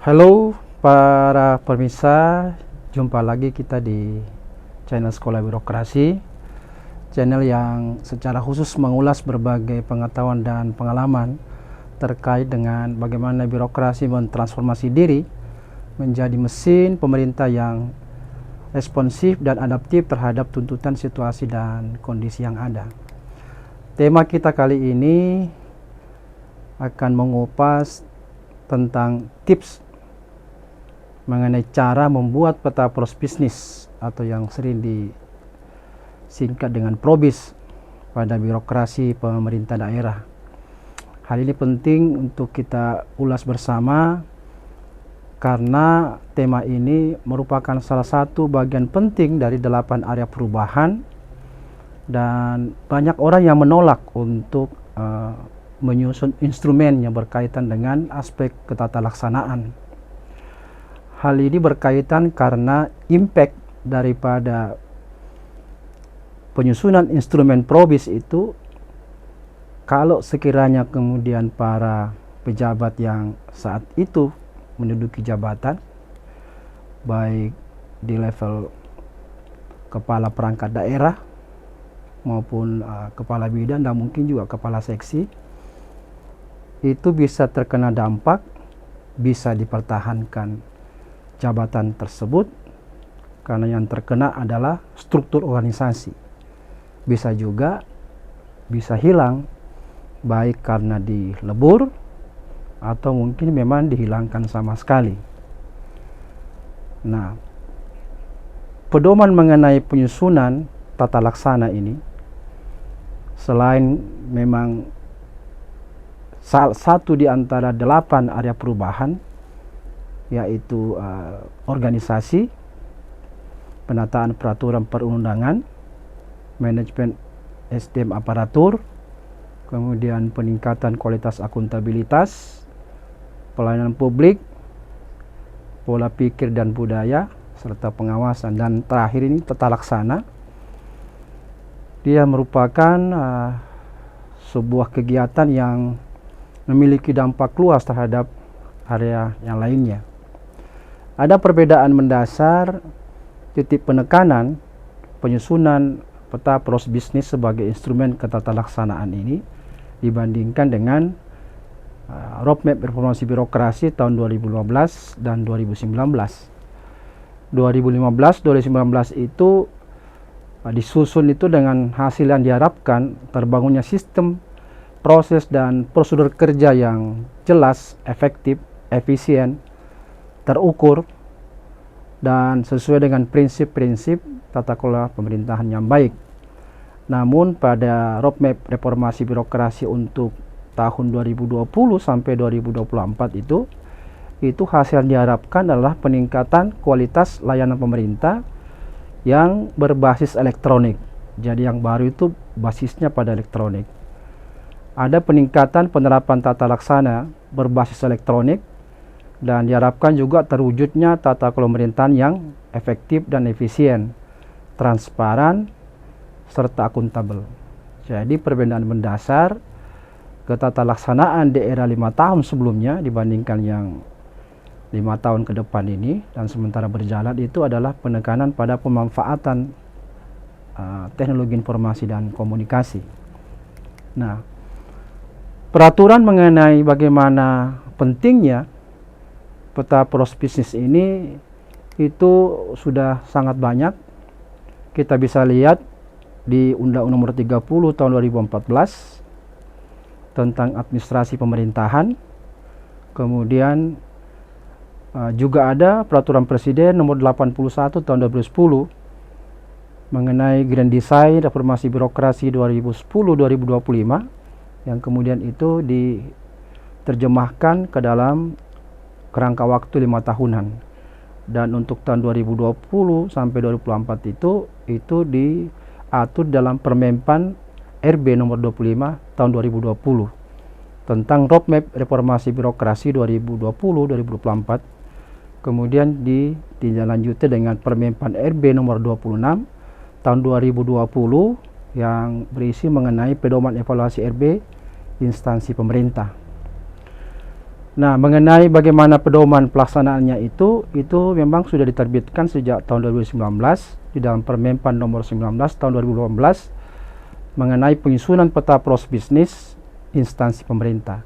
Halo para pemirsa, jumpa lagi kita di channel Sekolah Birokrasi, channel yang secara khusus mengulas berbagai pengetahuan dan pengalaman terkait dengan bagaimana birokrasi mentransformasi diri menjadi mesin pemerintah yang responsif dan adaptif terhadap tuntutan situasi dan kondisi yang ada. Tema kita kali ini akan mengupas tentang tips mengenai cara membuat peta poros bisnis atau yang sering disingkat dengan probis pada birokrasi pemerintah daerah. Hal ini penting untuk kita ulas bersama karena tema ini merupakan salah satu bagian penting dari 8 area perubahan dan banyak orang yang menolak untuk menyusun instrumen yang berkaitan dengan aspek ketatalaksanaan. Hal ini berkaitan karena impact daripada penyusunan instrumen probis itu, kalau sekiranya kemudian para pejabat yang saat itu menduduki jabatan, baik di level kepala perangkat daerah maupun kepala bidang dan mungkin juga kepala seksi, itu bisa terkena dampak, bisa dipertahankan jabatan tersebut karena yang terkena adalah struktur organisasi. Bisa juga bisa hilang, baik karena dilebur atau mungkin memang dihilangkan sama sekali. Nah, pedoman mengenai penyusunan tata laksana ini, selain memang salah satu di antara 8 area perubahan, yaitu organisasi, penataan peraturan perundangan, manajemen SDM aparatur, kemudian peningkatan kualitas akuntabilitas, pelayanan publik, pola pikir dan budaya, serta pengawasan. Dan terakhir ini tata laksana. Dia merupakan sebuah kegiatan yang memiliki dampak luas terhadap area yang lainnya. Ada perbedaan mendasar titik penekanan penyusunan peta poros bisnis sebagai instrumen ketatalaksanaan ini dibandingkan dengan roadmap reformasi birokrasi tahun 2015 dan 2019. 2015-2019 itu disusun itu dengan hasil yang diharapkan terbangunnya sistem, proses dan prosedur kerja yang jelas, efektif, efisien, terukur, dan sesuai dengan prinsip-prinsip tata kelola pemerintahan yang baik. Namun pada roadmap reformasi birokrasi untuk tahun 2020 sampai 2024 itu hasil yang diharapkan adalah peningkatan kualitas layanan pemerintah yang berbasis elektronik. Jadi yang baru itu basisnya pada elektronik. Ada peningkatan penerapan tata laksana berbasis elektronik dan diharapkan juga terwujudnya tata kelola pemerintahan yang efektif dan efisien, transparan, serta akuntabel. Jadi perbedaan mendasar ketatalaksanaan di era 5 tahun sebelumnya dibandingkan yang 5 tahun ke depan ini dan sementara berjalan itu adalah penekanan pada pemanfaatan teknologi informasi dan komunikasi. Nah, peraturan mengenai bagaimana pentingnya peta poros bisnis ini itu sudah sangat banyak. Kita bisa lihat di Undang-Undang Nomor 30 Tahun 2014 tentang administrasi pemerintahan. Kemudian juga ada Peraturan Presiden Nomor 81 Tahun 2010 mengenai Grand Design Reformasi Birokrasi 2010-2025 yang kemudian itu diterjemahkan ke dalam kerangka waktu 5 tahunan. Dan untuk tahun 2020 sampai 2024 itu diatur dalam Permenpan RB nomor 25 tahun 2020 tentang roadmap reformasi birokrasi 2020-2024. Kemudian ditindaklanjuti dengan Permenpan RB nomor 26 tahun 2020 yang berisi mengenai pedoman evaluasi RB instansi pemerintah. Nah, mengenai bagaimana pedoman pelaksanaannya itu memang sudah diterbitkan sejak tahun 2019 di dalam Permenpan nomor 19 tahun 2018 mengenai penyusunan peta proses bisnis instansi pemerintah,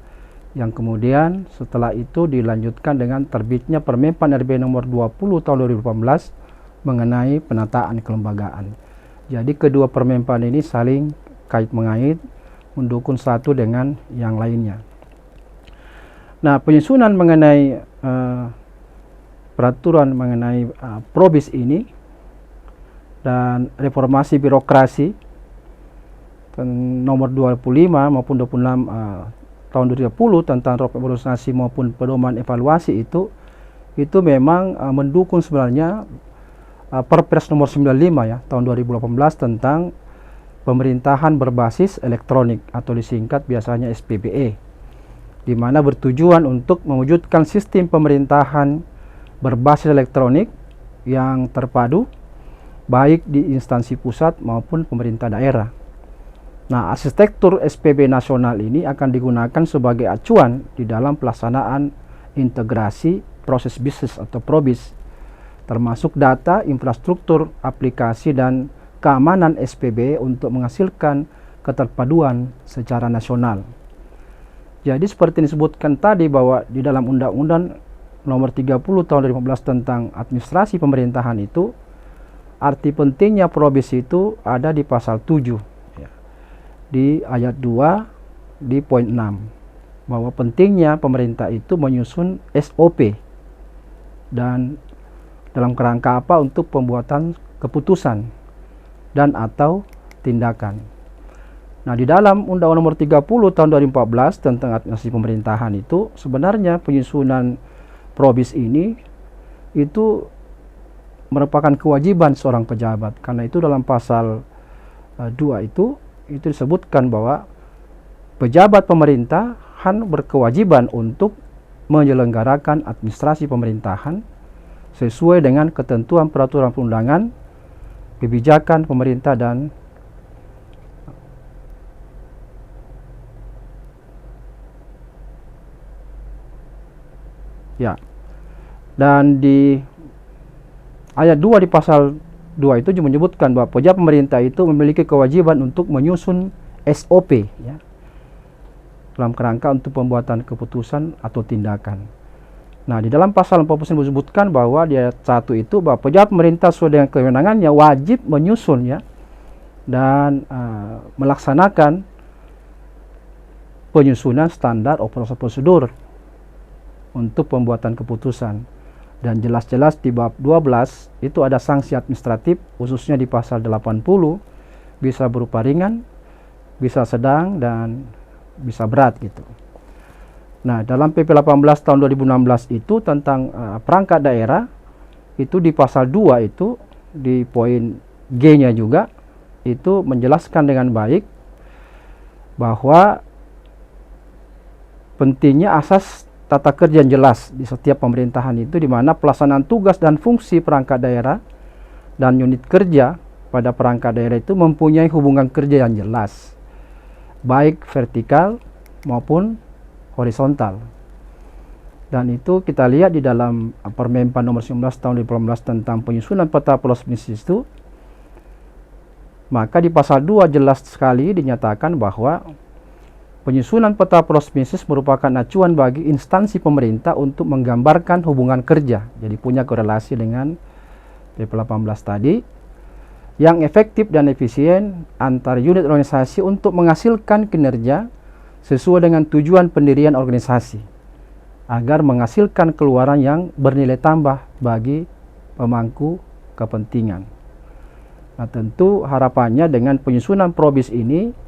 yang kemudian setelah itu dilanjutkan dengan terbitnya Permenpan RB nomor 20 tahun 2018 mengenai penataan kelembagaan. Jadi kedua Permenpan ini saling kait mengait, mendukung satu dengan yang lainnya. Nah, penyusunan mengenai peraturan mengenai probis ini dan reformasi birokrasi nomor 25 maupun 26 tahun 2020 tentang roadmap organisasi maupun pedoman evaluasi itu memang mendukung sebenarnya Perpres nomor 95 ya tahun 2018 tentang pemerintahan berbasis elektronik atau disingkat biasanya SPBE, di mana bertujuan untuk mewujudkan sistem pemerintahan berbasis elektronik yang terpadu baik di instansi pusat maupun pemerintah daerah. Nah, arsitektur SPB nasional ini akan digunakan sebagai acuan di dalam pelaksanaan integrasi proses bisnis atau probis, termasuk data, infrastruktur, aplikasi, dan keamanan SPB untuk menghasilkan keterpaduan secara nasional. Jadi seperti disebutkan tadi bahwa di dalam Undang-Undang nomor 30 tahun 2015 tentang administrasi pemerintahan itu, arti pentingnya probis itu ada di pasal 7 di ayat 2 di poin 6, bahwa pentingnya pemerintah itu menyusun SOP dan dalam kerangka apa untuk pembuatan keputusan dan atau tindakan. Nah, di dalam Undang-Undang nomor 30 tahun 2014 tentang administrasi pemerintahan itu sebenarnya penyusunan probis ini itu merupakan kewajiban seorang pejabat, karena itu dalam pasal 2 itu disebutkan bahwa pejabat pemerintahan berkewajiban untuk menyelenggarakan administrasi pemerintahan sesuai dengan ketentuan peraturan perundangan, kebijakan pemerintah dan ya. Dan di ayat 2 di pasal 2 itu juga menyebutkan bahwa pejabat pemerintah itu memiliki kewajiban untuk menyusun SOP ya, dalam kerangka untuk pembuatan keputusan atau tindakan. Nah, di dalam pasal 49 disebutkan bahwa di ayat 1 itu bahwa pejabat pemerintah sesuai dengan kewenangannya wajib menyusun ya dan melaksanakan penyusunan standar operasi prosedur untuk pembuatan keputusan. Dan jelas-jelas di bab 12 itu ada sanksi administratif, khususnya di pasal 80, bisa berupa ringan, bisa sedang, dan bisa berat gitu. Nah, dalam PP 18 tahun 2016 itu tentang perangkat daerah, itu di pasal 2 itu di poin G-nya juga itu menjelaskan dengan baik bahwa pentingnya asas tata kerja yang jelas di setiap pemerintahan itu, di mana pelaksanaan tugas dan fungsi perangkat daerah dan unit kerja pada perangkat daerah itu mempunyai hubungan kerja yang jelas, baik vertikal maupun horizontal. Dan itu kita lihat di dalam Permenpan nomor 19 tahun 2018 tentang penyusunan peta proses bisnis itu, maka di pasal 2 jelas sekali dinyatakan bahwa penyusunan peta proses bisnis merupakan acuan bagi instansi pemerintah untuk menggambarkan hubungan kerja, jadi punya korelasi dengan PP 18 tadi, yang efektif dan efisien antar unit organisasi untuk menghasilkan kinerja sesuai dengan tujuan pendirian organisasi, agar menghasilkan keluaran yang bernilai tambah bagi pemangku kepentingan. Nah, tentu harapannya dengan penyusunan probis ini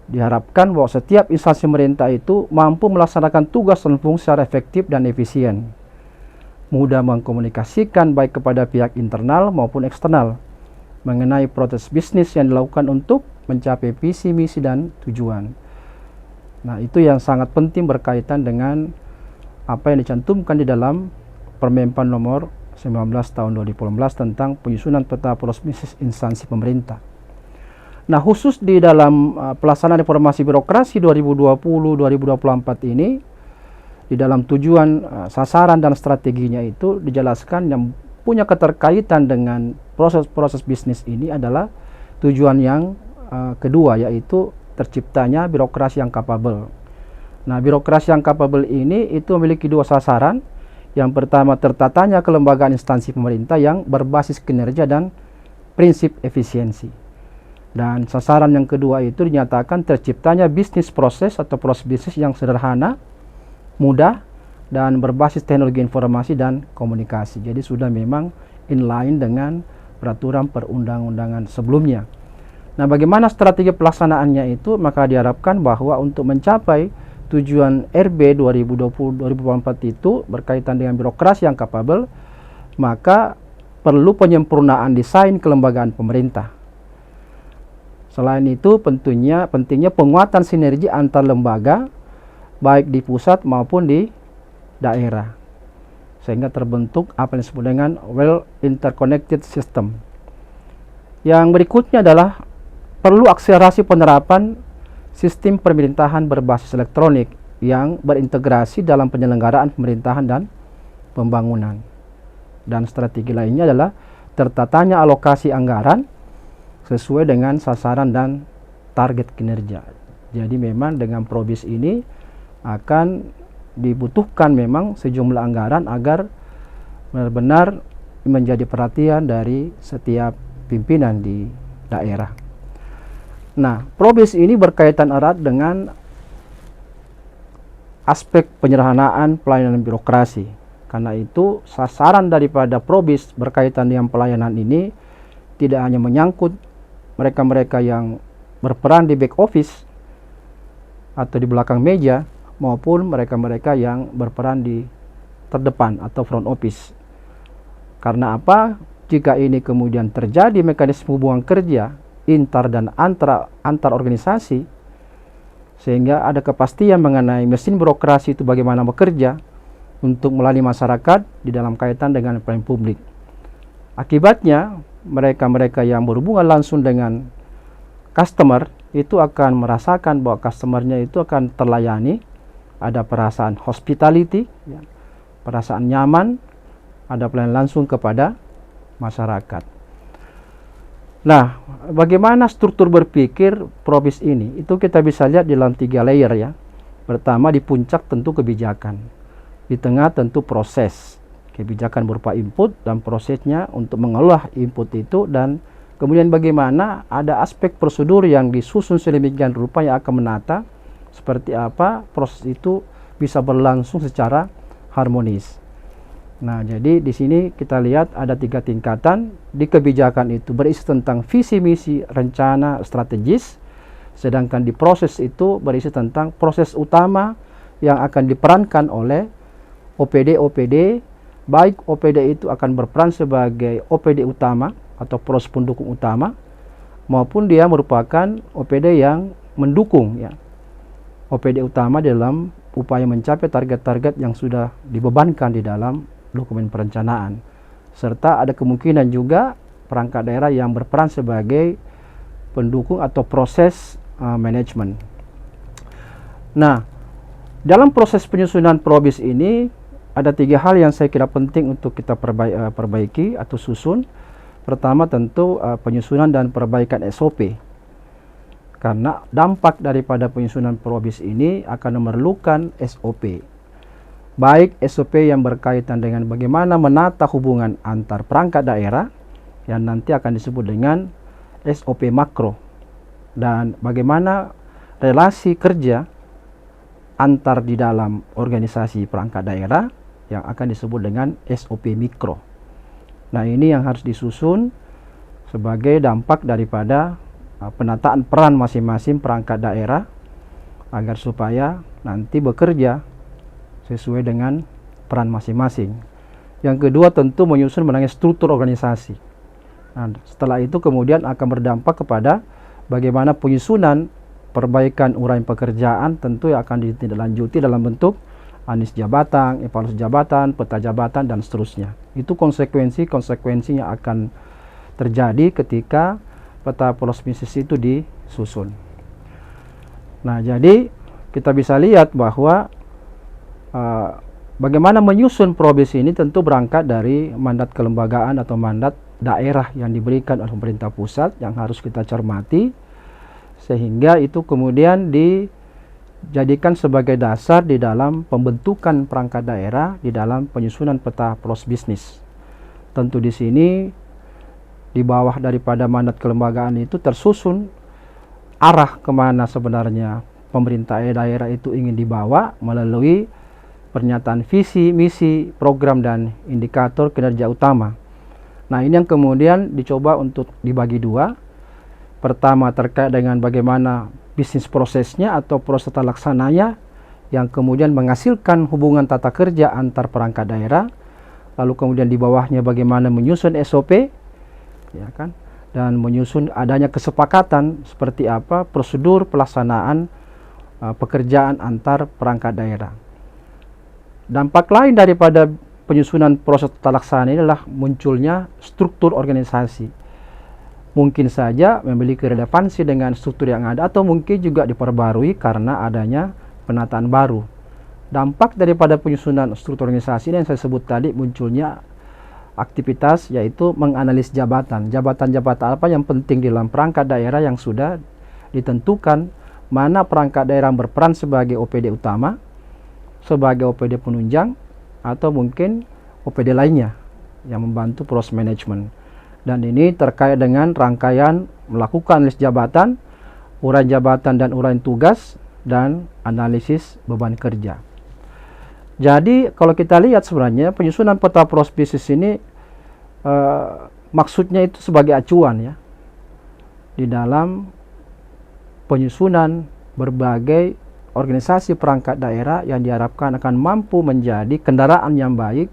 diharapkan bahwa setiap instansi pemerintah itu mampu melaksanakan tugas dan fungsi secara efektif dan efisien, mudah mengkomunikasikan baik kepada pihak internal maupun eksternal mengenai proses bisnis yang dilakukan untuk mencapai visi, misi, dan tujuan. Nah, itu yang sangat penting berkaitan dengan apa yang dicantumkan di dalam Permenpan nomor 19 tahun 2018 tentang penyusunan peta proses bisnis instansi pemerintah. Nah, khusus di dalam pelaksanaan reformasi birokrasi 2020-2024 ini, di dalam tujuan, sasaran dan strateginya itu dijelaskan yang punya keterkaitan dengan proses-proses bisnis ini adalah tujuan yang kedua, yaitu terciptanya birokrasi yang capable. Nah, birokrasi yang capable ini itu memiliki dua sasaran. Yang pertama, tertatanya kelembagaan instansi pemerintah yang berbasis kinerja dan prinsip efisiensi. Dan sasaran yang kedua itu dinyatakan terciptanya bisnis proses atau proses bisnis yang sederhana, mudah, dan berbasis teknologi informasi dan komunikasi. Jadi sudah memang inline dengan peraturan perundang-undangan sebelumnya. Nah, bagaimana strategi pelaksanaannya itu? Maka diharapkan bahwa untuk mencapai tujuan RB 2020-2024 itu berkaitan dengan birokrasi yang capable, maka perlu penyempurnaan desain kelembagaan pemerintah. Selain itu, pentingnya penguatan sinergi antar lembaga, baik di pusat maupun di daerah, sehingga terbentuk apa yang disebut dengan well interconnected system. Yang berikutnya adalah perlu akselerasi penerapan sistem pemerintahan berbasis elektronik yang berintegrasi dalam penyelenggaraan pemerintahan dan pembangunan. Dan strategi lainnya adalah tertatanya alokasi anggaran sesuai dengan sasaran dan target kinerja. Jadi memang dengan Probis ini akan dibutuhkan memang sejumlah anggaran agar benar-benar menjadi perhatian dari setiap pimpinan di daerah. Nah, Probis ini berkaitan erat dengan aspek penyederhanaan pelayanan birokrasi. Karena itu sasaran daripada Probis berkaitan dengan pelayanan ini tidak hanya menyangkut mereka-mereka yang berperan di back office atau di belakang meja, maupun mereka-mereka yang berperan di terdepan atau front office. Karena apa? Jika ini kemudian terjadi mekanisme hubungan kerja inter dan antar organisasi, sehingga ada kepastian mengenai mesin birokrasi itu bagaimana bekerja untuk melayani masyarakat di dalam kaitan dengan pelayanan publik. Akibatnya, mereka-mereka yang berhubungan langsung dengan customer itu akan merasakan bahwa customernya itu akan terlayani, ada perasaan hospitality, ya, perasaan nyaman, ada pelayanan langsung kepada masyarakat. Nah, bagaimana struktur berpikir Probis ini? Itu kita bisa lihat dalam 3 layer ya. Pertama, di puncak tentu kebijakan. Di tengah tentu proses. Kebijakan berupa input dan prosesnya untuk mengolah input itu, dan kemudian bagaimana ada aspek prosedur yang disusun sedemikian rupa yang akan menata seperti apa proses itu bisa berlangsung secara harmonis. Nah, jadi di sini kita lihat ada 3 tingkatan. Di kebijakan itu berisi tentang visi misi, rencana, strategis. Sedangkan di proses itu berisi tentang proses utama yang akan diperankan oleh OPD, baik OPD itu akan berperan sebagai OPD utama atau proses pendukung utama, maupun dia merupakan OPD yang mendukung ya OPD utama dalam upaya mencapai target-target yang sudah dibebankan di dalam dokumen perencanaan. Serta ada kemungkinan juga perangkat daerah yang berperan sebagai pendukung atau proses manajemen. Nah, dalam proses penyusunan Probis ini ada 3 hal yang saya kira penting untuk kita perbaiki atau susun. Pertama tentu penyusunan dan perbaikan SOP. Karena dampak daripada penyusunan Probis ini akan memerlukan SOP. Baik SOP yang berkaitan dengan bagaimana menata hubungan antar perangkat daerah, yang nanti akan disebut dengan SOP makro, dan bagaimana relasi kerja antar di dalam organisasi perangkat daerah yang akan disebut dengan SOP mikro. Nah, ini yang harus disusun sebagai dampak daripada penataan peran masing-masing perangkat daerah agar supaya nanti bekerja sesuai dengan peran masing-masing. Yang kedua tentu menyusun mengenai struktur organisasi. Nah, setelah itu kemudian akan berdampak kepada bagaimana penyusunan perbaikan uraian pekerjaan tentu yang akan ditindaklanjuti dalam bentuk anis jabatan, evaluasi jabatan, peta jabatan, dan seterusnya. Itu konsekuensi yang akan terjadi ketika peta proses bisnis itu disusun. Nah, jadi kita bisa lihat bahwa bagaimana menyusun probis ini tentu berangkat dari mandat kelembagaan atau mandat daerah yang diberikan oleh pemerintah pusat yang harus kita cermati, sehingga itu kemudian dijadikan sebagai dasar di dalam pembentukan perangkat daerah di dalam penyusunan peta pros bisnis. Tentu di sini di bawah daripada mandat kelembagaan itu tersusun arah kemana sebenarnya pemerintah daerah itu ingin dibawa melalui pernyataan visi, misi, program, dan indikator kinerja utama. Nah, ini yang kemudian dicoba untuk dibagi dua. Pertama terkait dengan bagaimana bisnis prosesnya atau proses tata laksananya yang kemudian menghasilkan hubungan tata kerja antar perangkat daerah. Lalu kemudian di bawahnya bagaimana menyusun SOP, ya kan, dan menyusun adanya kesepakatan seperti apa prosedur pelaksanaan pekerjaan antar perangkat daerah. Dampak lain daripada penyusunan proses tata laksana ini adalah munculnya struktur organisasi. Mungkin saja memiliki relevansi dengan struktur yang ada atau mungkin juga diperbarui karena adanya penataan baru. Dampak daripada penyusunan struktur organisasi ini yang saya sebut tadi, munculnya aktivitas yaitu menganalisis jabatan-jabatan apa yang penting di dalam perangkat daerah yang sudah ditentukan, mana perangkat daerah berperan sebagai OPD utama, sebagai OPD penunjang, atau mungkin OPD lainnya yang membantu proses manajemen. Dan ini terkait dengan rangkaian melakukan analisis jabatan, uraian jabatan dan uraian tugas, dan analisis beban kerja. Jadi kalau kita lihat sebenarnya penyusunan peta pros bisnis ini maksudnya itu sebagai acuan ya di dalam penyusunan berbagai organisasi perangkat daerah yang diharapkan akan mampu menjadi kendaraan yang baik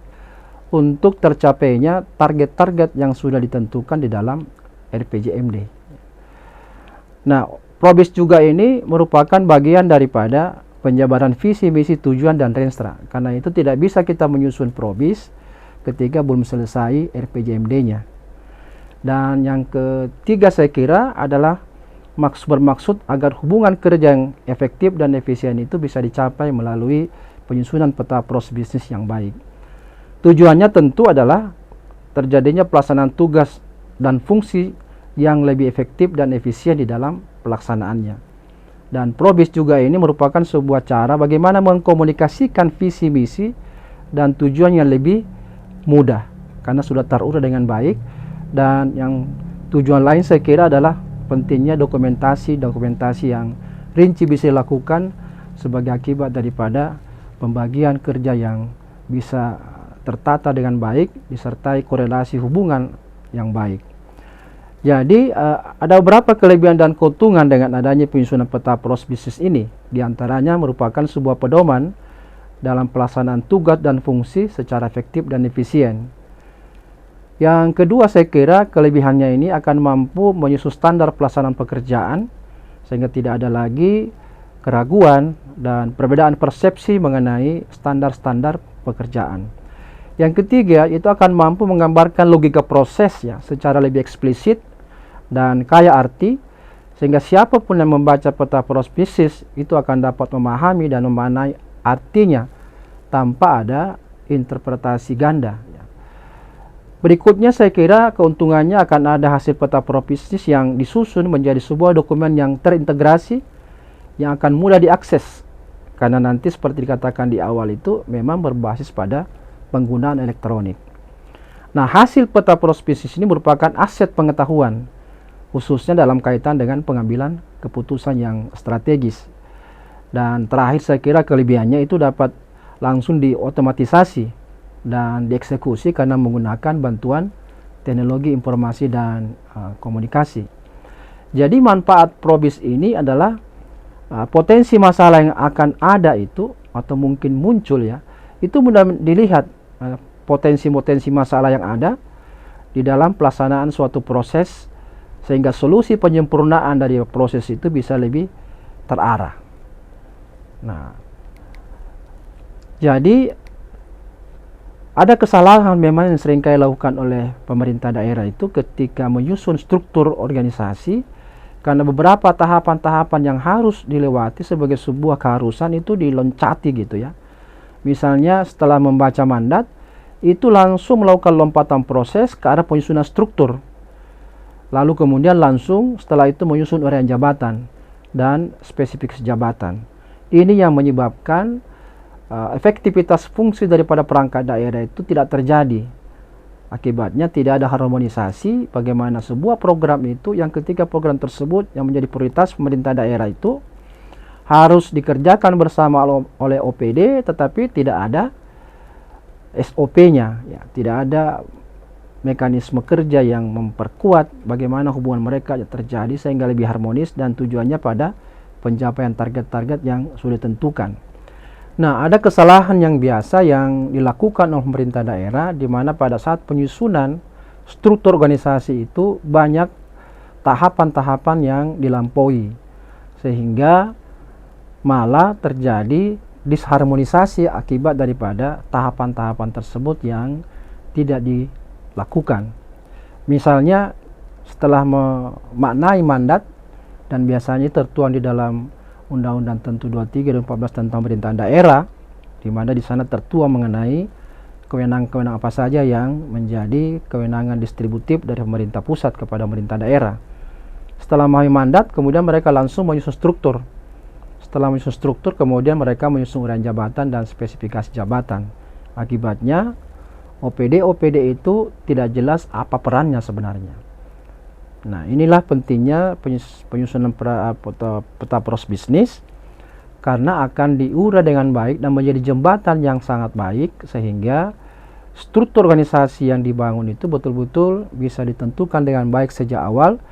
untuk tercapainya target-target yang sudah ditentukan di dalam RPJMD. Nah, probis juga ini merupakan bagian daripada penjabaran visi, misi, tujuan, dan renstra. Karena itu tidak bisa kita menyusun probis ketika belum selesai RPJMD-nya. Dan yang ketiga saya kira adalah bermaksud agar hubungan kerja yang efektif dan efisien itu bisa dicapai melalui penyusunan peta pros bisnis yang baik. Tujuannya tentu adalah terjadinya pelaksanaan tugas dan fungsi yang lebih efektif dan efisien di dalam pelaksanaannya. Dan probis juga ini merupakan sebuah cara bagaimana mengkomunikasikan visi misi dan tujuan yang lebih mudah karena sudah terurai dengan baik. Dan yang tujuan lain saya kira adalah pentingnya dokumentasi yang rinci bisa dilakukan sebagai akibat daripada pembagian kerja yang bisa tertata dengan baik disertai korelasi hubungan yang baik. Jadi ada beberapa kelebihan dan keuntungan dengan adanya penyusunan peta pros bisnis ini. Di antaranya merupakan sebuah pedoman dalam pelaksanaan tugas dan fungsi secara efektif dan efisien. Yang kedua saya kira kelebihannya ini akan mampu menyusun standar pelaksanaan pekerjaan sehingga tidak ada lagi keraguan dan perbedaan persepsi mengenai standar-standar pekerjaan. Yang ketiga itu akan mampu menggambarkan logika prosesnya secara lebih eksplisit dan kaya arti sehingga siapapun yang membaca peta pros bisnis itu akan dapat memahami dan memaknai artinya tanpa ada interpretasi ganda. Berikutnya saya kira keuntungannya akan ada hasil peta pros bisnis yang disusun menjadi sebuah dokumen yang terintegrasi yang akan mudah diakses karena nanti seperti dikatakan di awal itu memang berbasis pada penggunaan elektronik. Nah, hasil peta pros bisnis ini merupakan aset pengetahuan khususnya dalam kaitan dengan pengambilan keputusan yang strategis. Dan terakhir saya kira kelebihannya itu dapat langsung diotomatisasi dan dieksekusi karena menggunakan bantuan teknologi informasi dan komunikasi. Jadi manfaat probis ini adalah potensi masalah yang akan ada itu atau mungkin muncul ya, itu mudah dilihat potensi-potensi masalah yang ada di dalam pelaksanaan suatu proses sehingga solusi penyempurnaan dari proses itu bisa lebih terarah. Nah, jadi ada kesalahan memang yang seringkali dilakukan oleh pemerintah daerah itu ketika menyusun struktur organisasi karena beberapa tahapan-tahapan yang harus dilewati sebagai sebuah keharusan itu diloncati gitu ya. Misalnya setelah membaca mandat, itu langsung melakukan lompatan proses ke arah penyusunan struktur. Lalu kemudian langsung setelah itu menyusun uraian jabatan dan spesifikasi jabatan. Ini yang menyebabkan efektivitas fungsi daripada perangkat daerah itu tidak terjadi. Akibatnya tidak ada harmonisasi bagaimana sebuah program itu yang ketika program tersebut yang menjadi prioritas pemerintah daerah itu harus dikerjakan bersama oleh OPD, tetapi tidak ada SOP-nya, ya, tidak ada mekanisme kerja yang memperkuat bagaimana hubungan mereka terjadi sehingga lebih harmonis dan tujuannya pada pencapaian target-target yang sudah ditentukan. Nah, ada kesalahan yang biasa yang dilakukan oleh pemerintah daerah di mana pada saat penyusunan struktur organisasi itu banyak tahapan-tahapan yang dilampaui sehingga malah terjadi disharmonisasi akibat daripada tahapan-tahapan tersebut yang tidak dilakukan. Misalnya setelah memaknai mandat dan biasanya tertuang di dalam Undang-Undang Tentu 23 dan 14 tentang pemerintahan daerah, di mana di sana tertuang mengenai kewenangan-kewenangan apa saja yang menjadi kewenangan distributif dari pemerintah pusat kepada pemerintah daerah. Setelah memahami mandat, kemudian mereka langsung menyusun struktur. Setelah menyusun struktur, kemudian mereka menyusun uraian jabatan dan spesifikasi jabatan. Akibatnya, OPD itu tidak jelas apa perannya sebenarnya. Nah, inilah pentingnya penyusunan peta proses bisnis karena akan diurai dengan baik dan menjadi jembatan yang sangat baik sehingga struktur organisasi yang dibangun itu betul-betul bisa ditentukan dengan baik sejak awal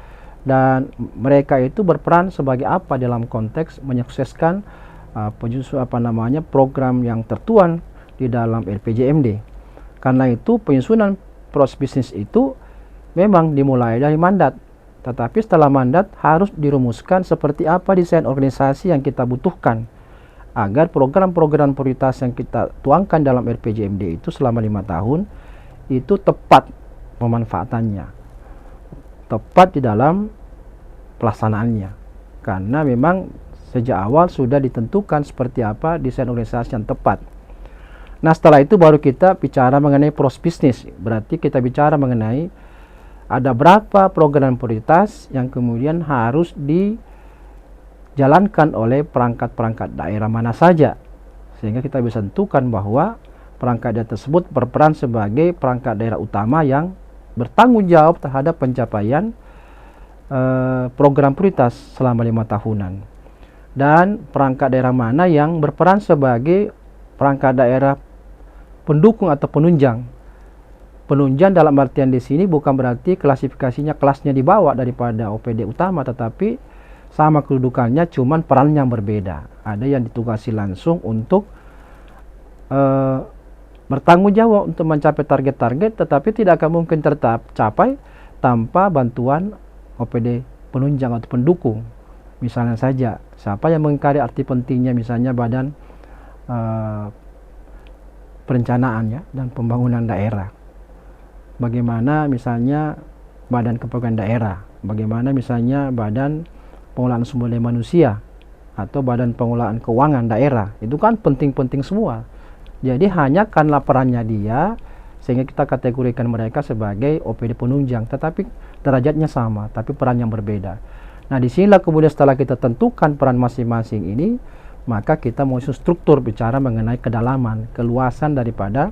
dan mereka itu berperan sebagai apa dalam konteks menyukseskan program yang tertuang di dalam RPJMD. Karena itu penyusunan proses bisnis itu memang dimulai dari mandat, tetapi setelah mandat harus dirumuskan seperti apa desain organisasi yang kita butuhkan agar program-program prioritas yang kita tuangkan dalam RPJMD itu selama 5 tahun itu tepat pemanfaatannya, tepat di dalam pelaksanaannya, karena memang sejak awal sudah ditentukan seperti apa desain organisasi yang tepat. Nah, setelah itu baru kita bicara mengenai proses bisnis. Berarti kita bicara mengenai ada berapa program prioritas yang kemudian harus dijalankan oleh perangkat-perangkat daerah mana saja. Sehingga kita bisa tentukan bahwa perangkat daerah tersebut berperan sebagai perangkat daerah utama yang bertanggung jawab terhadap pencapaian program prioritas selama 5 tahunan. Dan perangkat daerah mana yang berperan sebagai perangkat daerah pendukung atau penunjang. Penunjang dalam artian di sini bukan berarti klasifikasinya kelasnya di bawah daripada OPD utama, tetapi sama kedudukannya, cuman peran yang berbeda. Ada yang ditugasi langsung untuk bertanggung jawab untuk mencapai target-target, tetapi tidak akan mungkin tercapai tanpa bantuan OPD penunjang atau pendukung. Misalnya saja, siapa yang mengingkari arti pentingnya misalnya badan perencanaannya dan pembangunan daerah. Bagaimana misalnya badan kepegawaian daerah, bagaimana misalnya badan pengelolaan sumber daya manusia atau badan pengelolaan keuangan daerah, itu kan penting-penting semua. Jadi hanya karena perannya dia sehingga kita kategorikan mereka sebagai OPD penunjang, tetapi derajatnya sama tapi peran yang berbeda. Nah, disinilah kemudian setelah kita tentukan peran masing-masing ini, maka kita menyusun struktur bicara mengenai kedalaman, keluasan daripada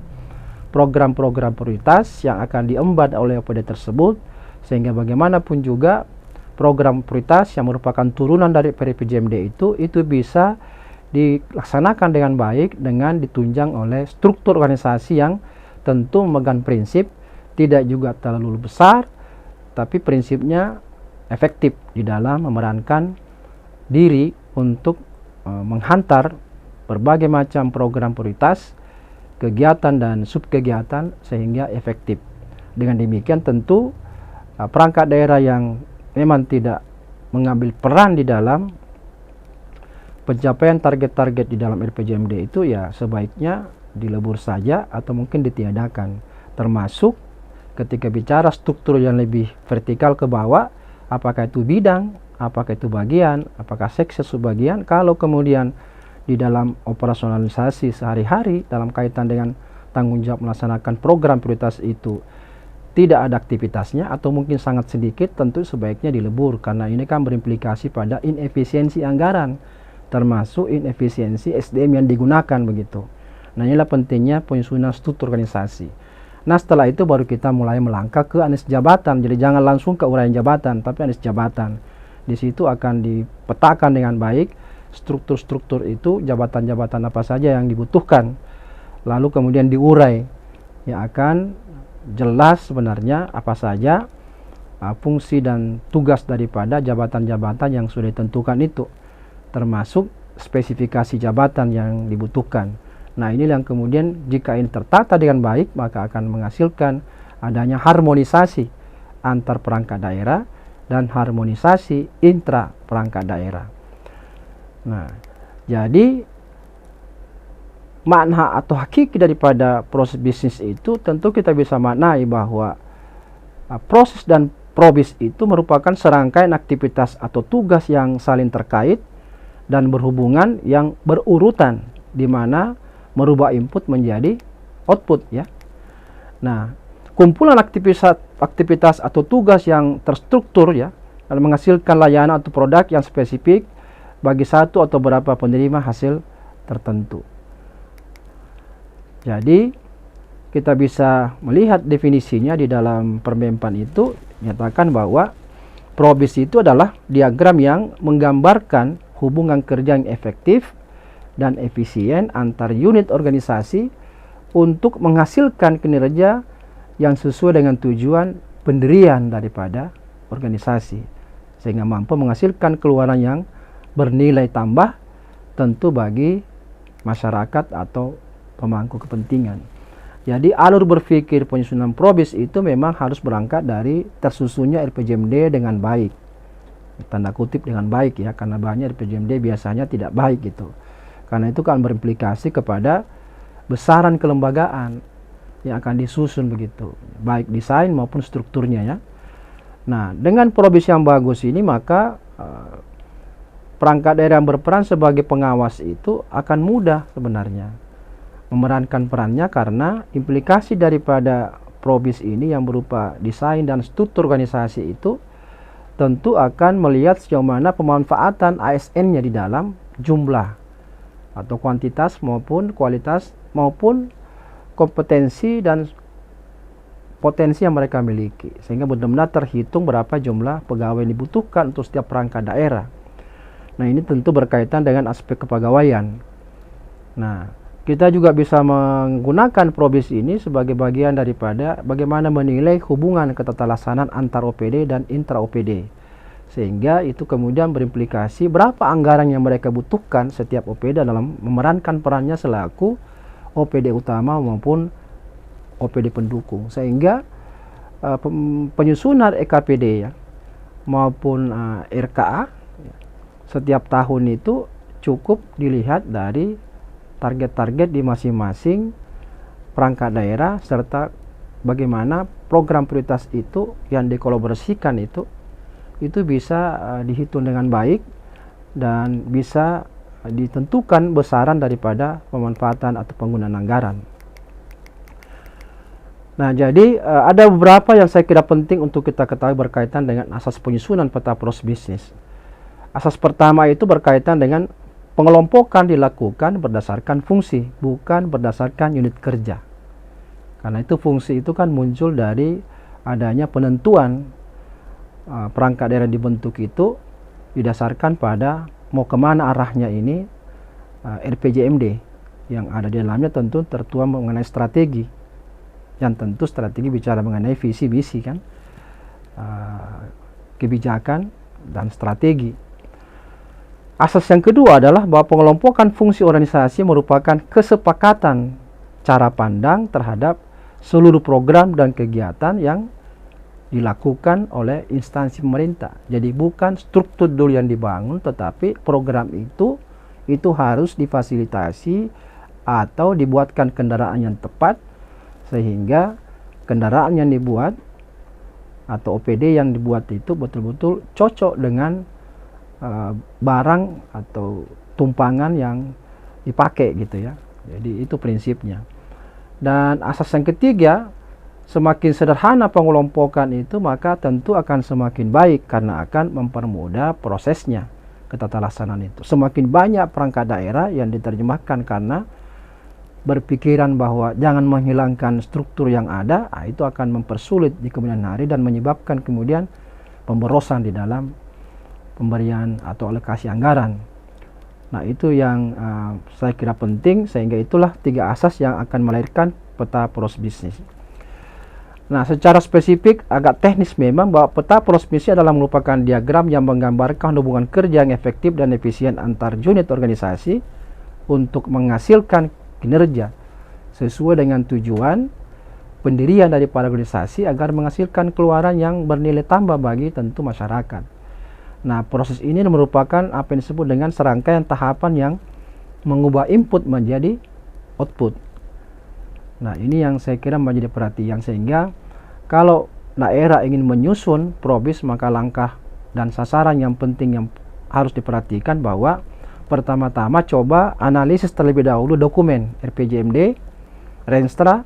program-program prioritas yang akan diembat oleh OPD tersebut, sehingga bagaimanapun juga program prioritas yang merupakan turunan dari RPJMD itu bisa dilaksanakan dengan baik dengan ditunjang oleh struktur organisasi yang tentu memegang prinsip tidak juga terlalu besar, tapi prinsipnya efektif di dalam memerankan diri untuk menghantar berbagai macam program prioritas, kegiatan dan subkegiatan sehingga efektif. Dengan demikian tentu perangkat daerah yang memang tidak mengambil peran di dalam pencapaian target-target di dalam RPJMD itu ya sebaiknya dilebur saja atau mungkin ditiadakan. Termasuk ketika bicara struktur yang lebih vertikal ke bawah, apakah itu bidang, apakah itu bagian, apakah seksi subbagian, kalau kemudian di dalam operasionalisasi sehari-hari dalam kaitan dengan tanggung jawab melaksanakan program prioritas itu tidak ada aktivitasnya atau mungkin sangat sedikit, tentu sebaiknya dilebur, karena ini kan berimplikasi pada inefisiensi anggaran, termasuk inefisiensi SDM yang digunakan begitu. Nah, inilah pentingnya penyusunan struktur organisasi. Nah, setelah itu baru kita mulai melangkah ke anes jabatan. Jadi jangan langsung ke uraian jabatan, tapi anes jabatan. Di situ akan dipetakan dengan baik struktur-struktur itu, jabatan-jabatan apa saja yang dibutuhkan. Lalu kemudian diurai, yang akan jelas sebenarnya apa saja fungsi dan tugas daripada jabatan-jabatan yang sudah ditentukan itu, termasuk spesifikasi jabatan yang dibutuhkan. Nah, ini yang kemudian jika ini tertata dengan baik, maka akan menghasilkan adanya harmonisasi antar perangkat daerah dan harmonisasi intra perangkat daerah. Nah, jadi makna atau hakiki daripada proses bisnis itu tentu kita bisa maknai bahwa proses dan probis itu merupakan serangkaian aktivitas atau tugas yang saling terkait dan berhubungan yang berurutan, di mana merubah input menjadi output ya. Nah, kumpulan aktivitas atau tugas yang terstruktur ya, dan menghasilkan layanan atau produk yang spesifik bagi satu atau beberapa penerima hasil tertentu. Jadi kita bisa melihat definisinya di dalam Permenpan itu nyatakan bahwa probis itu adalah diagram yang menggambarkan hubungan kerja yang efektif dan efisien antar unit organisasi untuk menghasilkan kinerja yang sesuai dengan tujuan pendirian daripada organisasi, sehingga mampu menghasilkan keluaran yang bernilai tambah tentu bagi masyarakat atau pemangku kepentingan. Jadi alur berpikir penyusunan probis itu memang harus berangkat dari tersusunnya RPJMD dengan baik, tanda kutip dengan baik ya, karena banyak RPJMD biasanya tidak baik gitu. Karena itu kan berimplikasi kepada besaran kelembagaan yang akan disusun begitu, baik desain maupun strukturnya ya. Nah, dengan probis yang bagus ini maka perangkat daerah yang berperan sebagai pengawas itu akan mudah sebenarnya memerankan perannya, karena implikasi daripada probis ini yang berupa desain dan struktur organisasi itu tentu akan melihat sejauh mana pemanfaatan ASN-nya di dalam jumlah atau kuantitas maupun kualitas maupun kompetensi dan potensi yang mereka miliki, sehingga benar-benar terhitung berapa jumlah pegawai yang dibutuhkan untuk setiap perangkat daerah. Nah, ini tentu berkaitan dengan aspek kepegawaian. Nah, kita juga bisa menggunakan probis ini sebagai bagian daripada bagaimana menilai hubungan ketatalaksanaan antar OPD dan intra OPD, sehingga itu kemudian berimplikasi berapa anggaran yang mereka butuhkan setiap OPD dalam memerankan perannya selaku OPD utama maupun OPD pendukung, sehingga penyusunan EKPD ya maupun RKA setiap tahun itu cukup dilihat dari target-target di masing-masing perangkat daerah, serta bagaimana program prioritas itu yang dikolaborasikan itu bisa dihitung dengan baik dan bisa ditentukan besaran daripada pemanfaatan atau penggunaan anggaran. Nah, jadi ada beberapa yang saya kira penting untuk kita ketahui berkaitan dengan asas penyusunan peta proses bisnis. Asas pertama itu berkaitan dengan pengelompokan dilakukan berdasarkan fungsi, bukan berdasarkan unit kerja. Karena itu fungsi itu kan muncul dari adanya penentuan perangkat daerah dibentuk itu didasarkan pada mau kemana arahnya ini RPJMD, yang ada di dalamnya tentu tertuang mengenai strategi, yang tentu strategi bicara mengenai visi misi kan, kebijakan dan strategi. Asas yang kedua adalah bahwa pengelompokan fungsi organisasi merupakan kesepakatan cara pandang terhadap seluruh program dan kegiatan yang dilakukan oleh instansi pemerintah. Jadi bukan struktur dulu yang dibangun, tetapi program itu harus difasilitasi atau dibuatkan kendaraan yang tepat, sehingga kendaraan yang dibuat atau OPD yang dibuat itu betul-betul cocok dengan barang atau tumpangan yang dipakai gitu ya. Jadi itu prinsipnya. Dan asas yang ketiga, semakin sederhana pengelompokan itu, maka tentu akan semakin baik karena akan mempermudah prosesnya ketata laksanaan itu. Semakin banyak perangkat daerah yang diterjemahkan karena berpikiran bahwa jangan menghilangkan struktur yang ada, itu akan mempersulit di kemudian hari dan menyebabkan kemudian pemborosan di dalam pemberian atau alokasi anggaran. Nah, itu yang saya kira penting, sehingga itulah 3 asas yang akan melahirkan peta poros bisnis. Nah, secara spesifik agak teknis memang bahwa peta poros bisnis adalah merupakan diagram yang menggambarkan hubungan kerja yang efektif dan efisien antar unit organisasi untuk menghasilkan kinerja sesuai dengan tujuan pendirian daripada organisasi agar menghasilkan keluaran yang bernilai tambah bagi tentu masyarakat. Nah, proses ini merupakan apa yang disebut dengan serangkaian tahapan yang mengubah input menjadi output. Nah, ini yang saya kira menjadi perhatian, sehingga kalau daerah ingin menyusun probis, maka langkah dan sasaran yang penting yang harus diperhatikan bahwa pertama-tama coba analisis terlebih dahulu dokumen RPJMD, Renstra,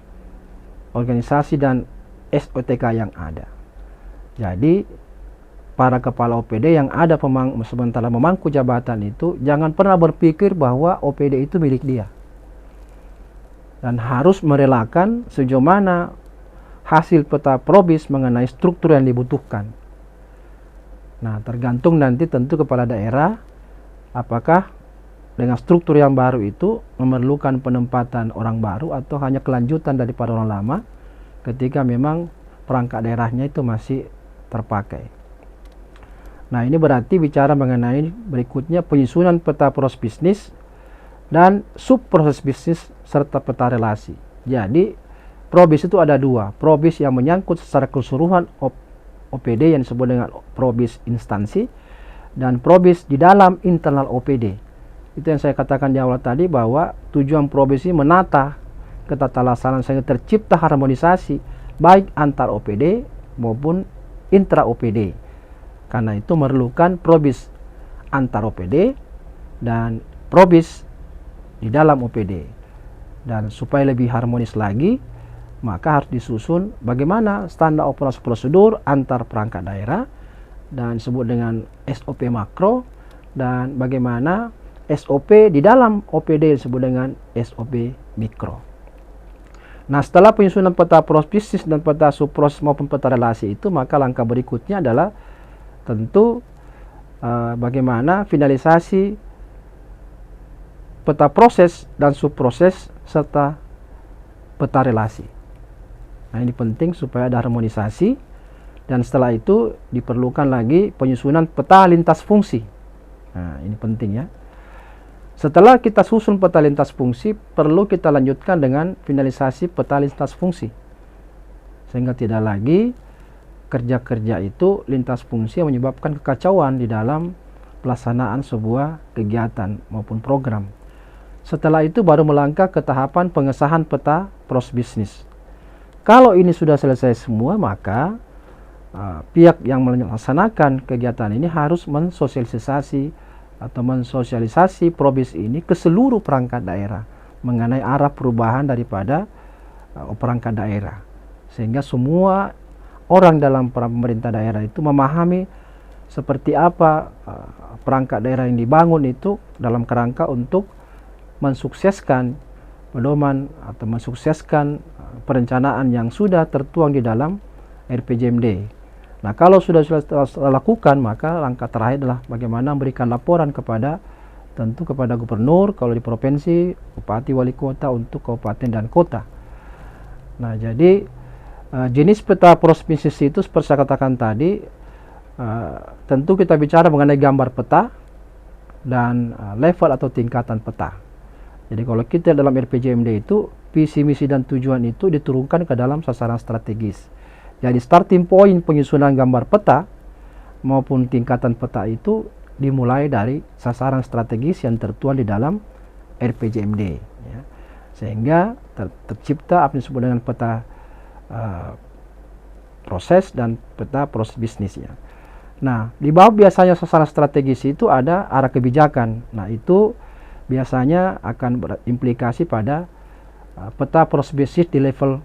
organisasi dan SOTK yang ada. Jadi para kepala OPD yang ada sementara memangku jabatan itu jangan pernah berpikir bahwa OPD itu milik dia, dan harus merelakan sejauh mana hasil peta probis mengenai struktur yang dibutuhkan. Nah, tergantung nanti tentu kepala daerah apakah dengan struktur yang baru itu memerlukan penempatan orang baru atau hanya kelanjutan daripada orang lama ketika memang perangkat daerahnya itu masih terpakai. Nah, ini berarti bicara mengenai berikutnya penyusunan peta poros bisnis dan subproses bisnis serta peta relasi. Jadi probis itu ada 2, probis yang menyangkut secara keseluruhan OPD yang disebut dengan probis instansi, dan probis di dalam internal OPD. Itu yang saya katakan di awal tadi bahwa tujuan probis ini menata ketata laksanaan sehingga tercipta harmonisasi baik antar OPD maupun intra OPD. Karena itu memerlukan probis antar OPD dan probis di dalam OPD. Dan supaya lebih harmonis lagi, maka harus disusun bagaimana standar operasi prosedur antar perangkat daerah dan disebut dengan SOP makro, dan bagaimana SOP di dalam OPD disebut dengan SOP mikro. Nah, setelah penyusunan peta poros bisnis dan peta subproses maupun peta relasi itu, maka langkah berikutnya adalah tentu bagaimana finalisasi peta proses dan subproses serta peta relasi. Nah, ini penting supaya ada harmonisasi, dan setelah itu diperlukan lagi penyusunan peta lintas fungsi. Nah, ini penting ya. Setelah kita susun peta lintas fungsi, perlu kita lanjutkan dengan finalisasi peta lintas fungsi, sehingga tidak lagi kerja-kerja itu lintas fungsi yang menyebabkan kekacauan di dalam pelaksanaan sebuah kegiatan maupun program. Setelah itu baru melangkah ke tahapan pengesahan peta poros bisnis. Kalau ini sudah selesai semua, maka pihak yang melaksanakan kegiatan ini harus mensosialisasi probis ini ke seluruh perangkat daerah mengenai arah perubahan daripada perangkat daerah, sehingga semua orang dalam pemerintah daerah itu memahami seperti apa perangkat daerah yang dibangun itu dalam kerangka untuk mensukseskan pedoman atau mensukseskan perencanaan yang sudah tertuang di dalam RPJMD. Nah, kalau sudah lakukan, maka langkah terakhir adalah bagaimana memberikan laporan tentu kepada gubernur kalau di provinsi, bupati, wali kota untuk kabupaten dan kota. Nah, jadi jenis peta poros bisnis itu seperti saya katakan tadi, tentu kita bicara mengenai gambar peta dan level atau tingkatan peta. Jadi kalau kita dalam RPJMD itu visi, misi dan tujuan itu diturunkan ke dalam sasaran strategis. Jadi starting point penyusunan gambar peta maupun tingkatan peta itu dimulai dari sasaran strategis yang tertuang di dalam RPJMD ya. Sehingga tercipta apa yang disebut dengan peta proses dan peta proses bisnisnya. Nah, di bawah biasanya sasaran strategis itu ada arah kebijakan. Nah, itu biasanya akan berimplikasi pada peta proses bisnis di level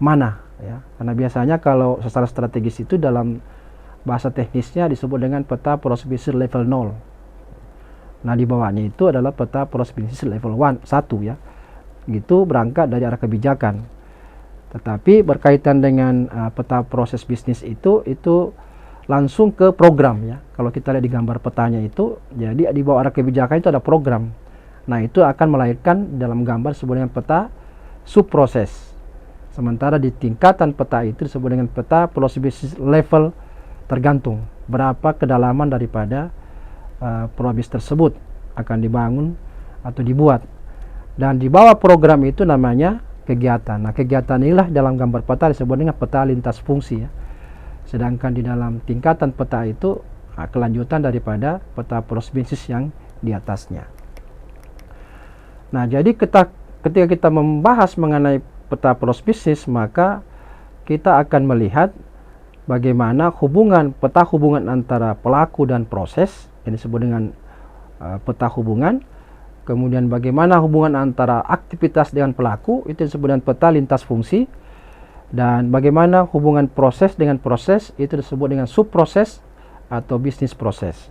mana ya. Karena biasanya kalau secara strategis itu dalam bahasa teknisnya disebut dengan peta proses bisnis level 0. Nah, di bawahnya itu adalah peta proses bisnis level 1 ya. Gitu berangkat dari arah kebijakan. Tetapi berkaitan dengan peta proses bisnis itu langsung ke program ya. Kalau kita lihat di gambar petanya itu, jadi di bawah arah kebijakan itu ada program. Nah, itu akan melahirkan dalam gambar disebut dengan peta subproses. Sementara di tingkatan peta itu disebut dengan peta proses bisnis level tergantung berapa kedalaman daripada probis tersebut akan dibangun atau dibuat. Dan di bawah program itu namanya kegiatan. Nah, kegiatan inilah dalam gambar peta disebut dengan peta lintas fungsi ya. Sedangkan di dalam tingkatan peta itu kelanjutan daripada peta proses bisnis yang di atasnya. Nah, jadi ketika kita membahas mengenai peta proses bisnis, maka kita akan melihat bagaimana peta hubungan antara pelaku dan proses, yang disebut dengan peta hubungan. Kemudian bagaimana hubungan antara aktivitas dengan pelaku, itu disebut dengan peta lintas fungsi. Dan bagaimana hubungan proses dengan proses, itu disebut dengan subproses atau bisnis proses.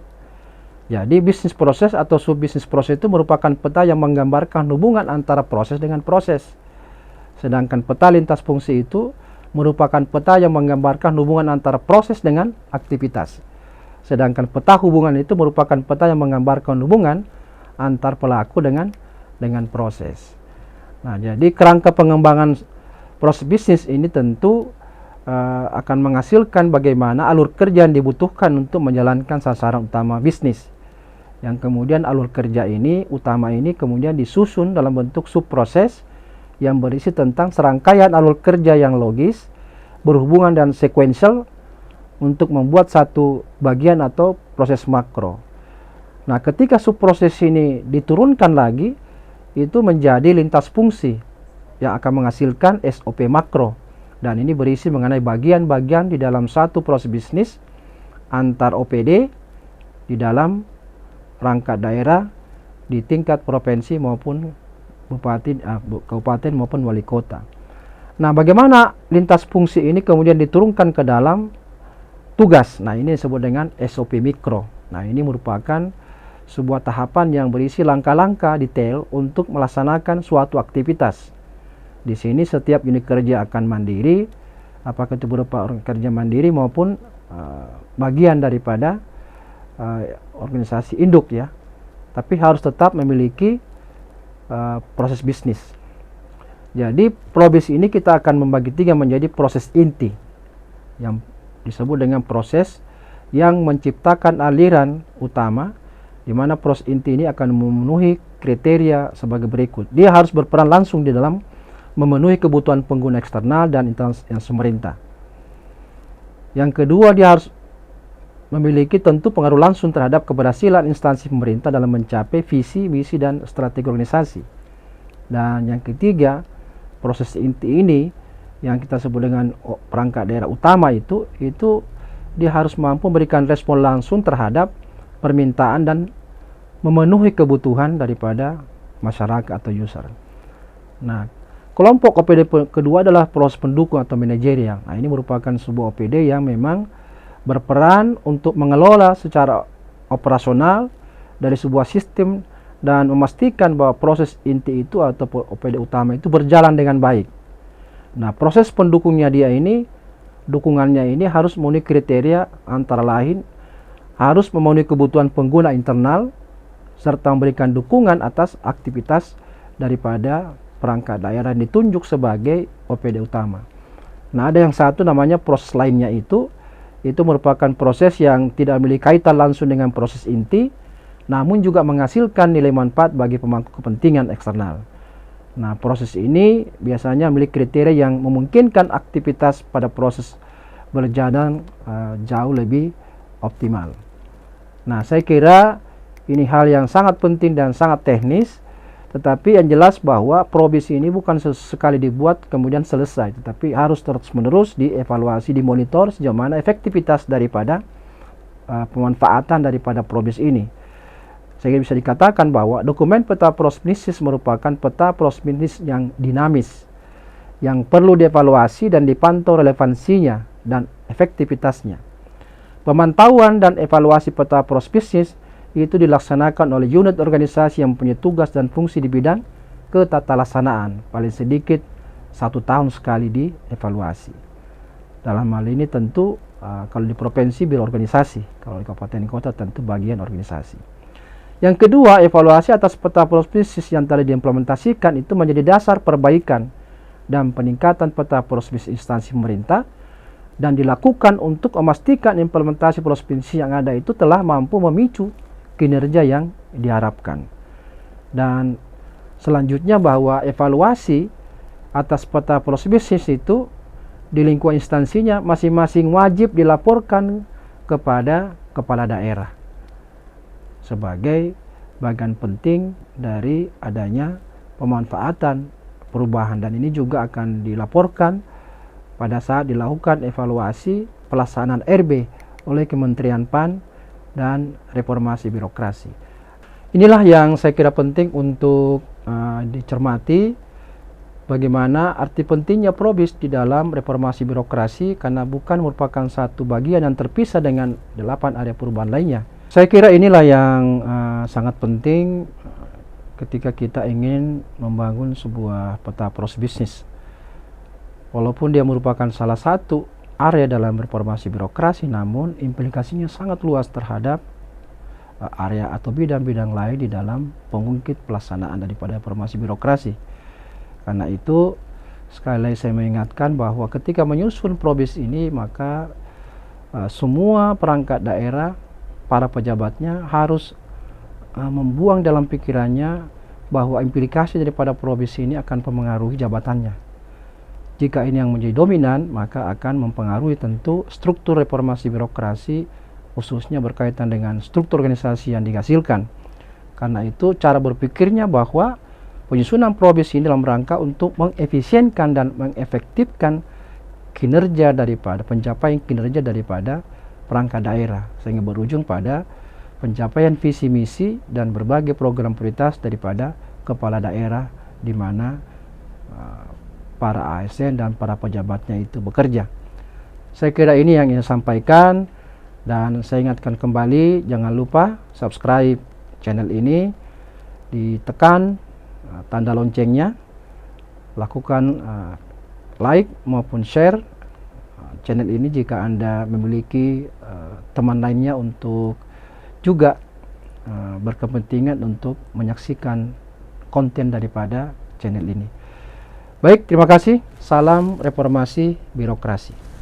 Jadi bisnis proses atau subbisnis proses itu merupakan peta yang menggambarkan hubungan antara proses dengan proses. Sedangkan peta lintas fungsi itu merupakan peta yang menggambarkan hubungan antara proses dengan aktivitas. Sedangkan peta hubungan itu merupakan peta yang menggambarkan hubungan antar pelaku dengan proses. Nah, jadi kerangka pengembangan proses bisnis ini tentu akan menghasilkan bagaimana alur kerja yang dibutuhkan untuk menjalankan sasaran utama bisnis. Yang kemudian alur kerja utama ini kemudian disusun dalam bentuk subproses yang berisi tentang serangkaian alur kerja yang logis, berhubungan dan sekuensial untuk membuat satu bagian atau proses makro. Nah, ketika subproses ini diturunkan lagi, itu menjadi lintas fungsi yang akan menghasilkan SOP makro. Dan ini berisi mengenai bagian-bagian di dalam satu proses bisnis antar OPD di dalam rangka daerah di tingkat provinsi maupun kabupaten maupun wali kota. Nah, bagaimana lintas fungsi ini kemudian diturunkan ke dalam tugas? Nah, ini disebut dengan SOP mikro. Nah, ini merupakan sebuah tahapan yang berisi langkah-langkah detail untuk melaksanakan suatu aktivitas. Di sini setiap unit kerja akan mandiri, apakah itu berupa kerja mandiri maupun bagian daripada organisasi induk ya. Tapi harus tetap memiliki proses bisnis. Jadi probis ini kita akan membagi tiga menjadi proses inti yang disebut dengan proses yang menciptakan aliran utama, di mana proses inti ini akan memenuhi kriteria sebagai berikut. Dia harus berperan langsung di dalam memenuhi kebutuhan pengguna eksternal dan internal yang pemerintah. Yang kedua, dia harus memiliki tentu pengaruh langsung terhadap keberhasilan instansi pemerintah dalam mencapai visi, misi, dan strategi organisasi. Dan yang ketiga, proses inti ini yang kita sebut dengan perangkat daerah utama itu dia harus mampu memberikan respon langsung terhadap permintaan dan memenuhi kebutuhan daripada masyarakat atau user. Nah, kelompok OPD kedua adalah proses pendukung atau manajerial. Nah, ini merupakan sebuah OPD yang memang berperan untuk mengelola secara operasional dari sebuah sistem dan memastikan bahwa proses inti itu atau OPD utama itu berjalan dengan baik. Nah, proses pendukungnya dukungannya ini harus memenuhi kriteria antara lain harus memenuhi kebutuhan pengguna internal serta memberikan dukungan atas aktivitas daripada perangkat daerah yang ditunjuk sebagai OPD utama. Nah, ada yang satu namanya proses lainnya itu merupakan proses yang tidak memiliki kaitan langsung dengan proses inti, namun juga menghasilkan nilai manfaat bagi pemangku kepentingan eksternal. Nah, proses ini biasanya memiliki kriteria yang memungkinkan aktivitas pada proses berjalan jauh lebih optimal. Nah, saya kira ini hal yang sangat penting dan sangat teknis, tetapi yang jelas bahwa probis ini bukan sekali dibuat kemudian selesai, tetapi harus terus-menerus dievaluasi, dimonitor sejauh mana efektivitas daripada pemanfaatan daripada probis ini. Sehingga bisa dikatakan bahwa dokumen peta poros bisnis merupakan peta poros bisnis yang dinamis, yang perlu dievaluasi dan dipantau relevansinya dan efektivitasnya. Pemantauan dan evaluasi peta poros bisnis itu dilaksanakan oleh unit organisasi yang mempunyai tugas dan fungsi di bidang ketatalaksanaan, paling sedikit 1 tahun sekali dievaluasi. Dalam hal ini tentu kalau di provinsi biro organisasi, kalau di kabupaten kota tentu bagian organisasi. Yang kedua, evaluasi atas peta poros bisnis yang telah diimplementasikan itu menjadi dasar perbaikan dan peningkatan peta poros bisnis instansi pemerintah, dan dilakukan untuk memastikan implementasi poros bisnis yang ada itu telah mampu memicu kinerja yang diharapkan. Dan selanjutnya bahwa evaluasi atas peta poros bisnis itu di lingkungan instansinya masing-masing wajib dilaporkan kepada kepala daerah sebagai bagian penting dari adanya pemanfaatan perubahan, dan ini juga akan dilaporkan pada saat dilakukan evaluasi pelaksanaan RB oleh Kementerian PAN dan Reformasi Birokrasi. Inilah yang saya kira penting untuk dicermati, bagaimana arti pentingnya Probis di dalam reformasi birokrasi, karena bukan merupakan satu bagian yang terpisah dengan 8 area perubahan lainnya. Saya kira inilah yang sangat penting ketika kita ingin membangun sebuah peta poros bisnis. Walaupun dia merupakan salah satu area dalam reformasi birokrasi, namun implikasinya sangat luas terhadap area atau bidang-bidang lain di dalam pengungkit pelaksanaan daripada reformasi birokrasi. Karena itu, sekali lagi saya mengingatkan bahwa ketika menyusun Probis ini, maka semua perangkat daerah, para pejabatnya harus membuang dalam pikirannya bahwa implikasi daripada Probis ini akan mempengaruhi jabatannya. Jika ini yang menjadi dominan, maka akan mempengaruhi tentu struktur reformasi birokrasi, khususnya berkaitan dengan struktur organisasi yang dihasilkan. Karena itu cara berpikirnya bahwa penyusunan Probis ini dalam rangka untuk mengefisienkan dan mengefektifkan kinerja daripada pencapaian kinerja daripada perangkat daerah, sehingga berujung pada pencapaian visi misi dan berbagai program prioritas daripada kepala daerah, di mana para ASN dan para pejabatnya itu bekerja. Saya kira ini yang ingin saya sampaikan, dan saya ingatkan kembali, jangan lupa subscribe channel ini, ditekan tanda loncengnya, lakukan like maupun share channel ini jika Anda memiliki teman lainnya untuk juga berkepentingan untuk menyaksikan konten daripada channel ini. Baik, terima kasih. Salam reformasi birokrasi.